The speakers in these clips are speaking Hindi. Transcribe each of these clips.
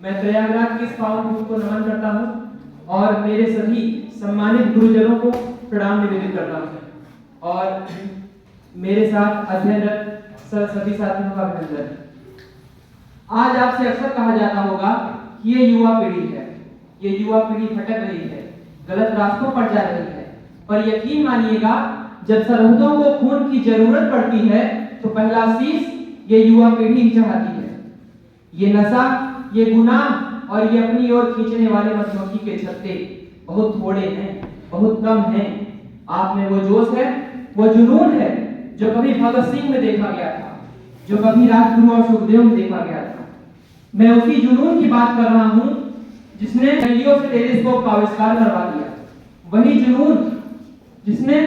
मैं प्रयागराज के इस पावन भूमि को नमन करता हूँ और मेरे सभी सम्मानित गुरुजनों को प्रणाम निवेदित करता हूँ और मेरे साथ अध्ययनरत सभी साथियों का अभिनंदन। आज आपसे अक्सर कहा जाता होगा कि ये युवा पीढ़ी है, ये युवा पीढ़ी भटक रही है, गलत रास्तों पर जा रही है, पर यकीन मानिएगा जब सरहदों को खून की जरूरत पड़ती है तो पहला शीश ये युवा पीढ़ी ही चढ़ाती है। ये नशा, ये गुनाह और ये अपनी ओर खींचने वाले मधुमक्खी के छत्ते बहुत थोड़े हैं, बहुत कम हैं। आप में वो जोश है, वो जुनून है जो कभी भगत सिंह में देखा गया था, जो कभी राजगुरु और सुखदेव में देखा गया था। मैं उसी जुनून की बात कर रहा हूं जिसने गैलीलियो से टेलीस्कोप का आविष्कार करवा दिया, वही जुनून जिसने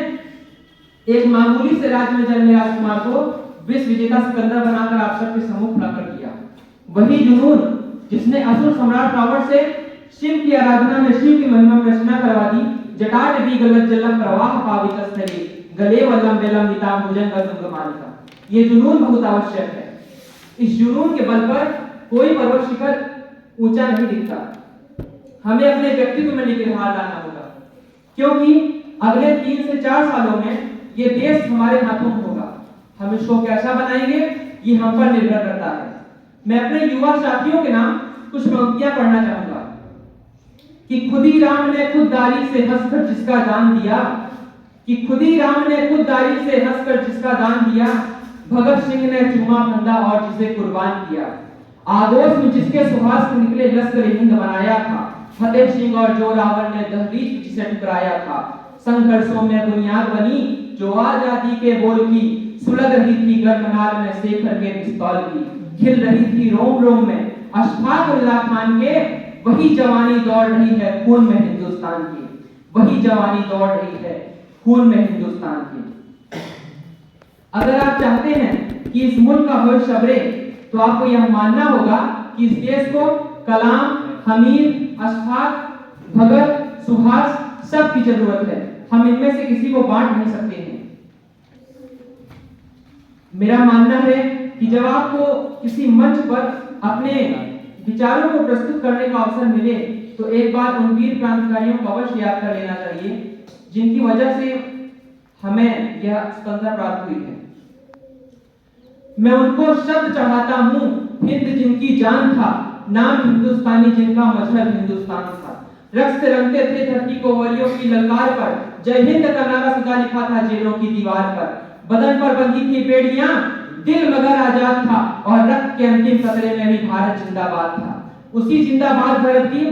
एक मामूली से राज्य में जन्मे राजकुमार को विश्व विजेता सिकंदर बनाकर आप सबके सम्मुख खड़ा कर दिया, वही जुनून जिसने असुर सम्राट रावण से शिव की आराधना में शिव की महिमा में रचना करवा दी। जटाट भी गलत जलम प्रवाह पावित स्थले गले वल्लम बेलम निता भुजंग गंगमालिका। ये जुनून बहुत आवश्यक है। इस जुनून के बल पर कोई पर्वत शिखर ऊंचा नहीं दिखता। हमें अपने व्यक्तित्व में निखार लाना होगा, क्योंकि अगले 3 से 4 सालों में ये देश हमारे हाथों में होगा। हम इसको कैसा बनाएंगे ये हम पर निर्भर करता है। मैं अपने युवा साथियों के नाम कुछ पंक्तियां पढ़ना चाहूंगा कि खुदी राम ने खुददारी से हंसकर जिसका दान दिया, कि खुदी राम ने खुददारी से हंसकर जिसका दान दिया, भगत सिंह ने चुम्मा फंदा और जिसे कुर्बान किया, आगोश में जिसके सुहास से निकले लश्कर हिंद बनाया था, फतेह सिंह और जोरावर ने दहलीज जिसे टकराया था, संघर्षों में बुनियाद बनी जो आजादी के बोल की, सुलग रही थी गर्मनाल में शेखर के पिस्तौल की, खिल रही थी रोम रोम में अशफाकुल्लाह खान के, वही जवानी दौड़ रही है खून में हिंदुस्तान की, वही जवानी दौड़ रही है खून में हिंदुस्तान की। अगर आप चाहते हैं कि इस मुल्क का भविष्य संवरे तो आपको यह मानना होगा कि इस देश को कलाम, हमीर, अशफाक, भगत, सुभाष सब की जरूरत है। हम इनमें से किसी को बांट नहीं सकते हैं। मेरा मानना है कि जब आपको किसी मंच पर अपने विचारों को प्रस्तुत करने का अवसर मिले तो एक बार उन वीर क्रांतिकारियों को अवश्य याद कर लेना चाहिए जिनकी वजह से हमें यह स्वतंत्रता प्राप्त हुई है। मैं उनको शब्द चढ़ाता हूँ, हिंद जिनकी जान था, नाम हिंदुस्तानी जिनका मजहब हिंदुस्तान था, रक्त से रंगते थे धरती को वलियों की ललकार पर, जय हिंद का नारा सदा लिखा था जेलों की दीवार पर, बदन पर बंधी थी बेड़ियां, दिल मगर आजाद था और रक्त के अंतिम कतरे में भी भारत जिंदाबाद था। उसी जिंदाबाद भारत की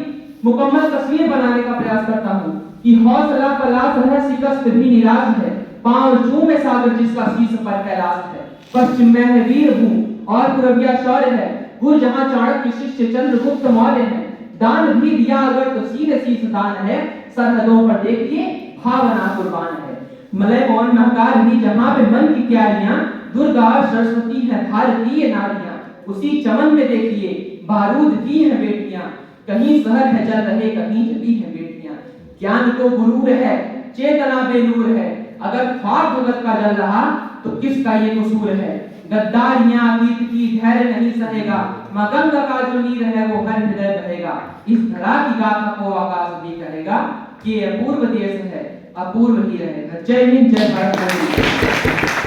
मुकम्मल तस्वीर बनाने का प्रयास करता हूँ कि हौसला पलाश है, शिकस्त भी निराश है, पांव चूमे सागर जिसका शीश पर कैलाश है, पश्चिम में है वीर भूमि और पूर्विया शौर्य है, गुर जहां चाणक्य शिष्य चंद्रगुप्त मौर्य है, दान भी दिया अगर तो सीधे शीश दान है, सरहदों पर देखिए भावना कुर्बान है, मलय पवन महकार भी जहां पे मन की क्यारियां, दुर्गा सरस्वती है भारतीय नारियां, उसी चमन में देखिए बारूद की है बेटियां, कहीं शहर है जल रहे कहीं जली है बेटियां, ज्ञान को गुरूर है चेतना बेनूर है, अगर ख्वाब भगत का जल रहा तो किसका ये कसूर है, गद्दारियां अतीत की धैर्य नहीं सहेगा, मगंगा का जो नीर है वो हर हृदय बहेगा, इस धरा की गाथा को आकाश भी कहेगा कि ये अपूर्व देश है अपूर्व ही रहेगा। जय हिंद, जय भारत।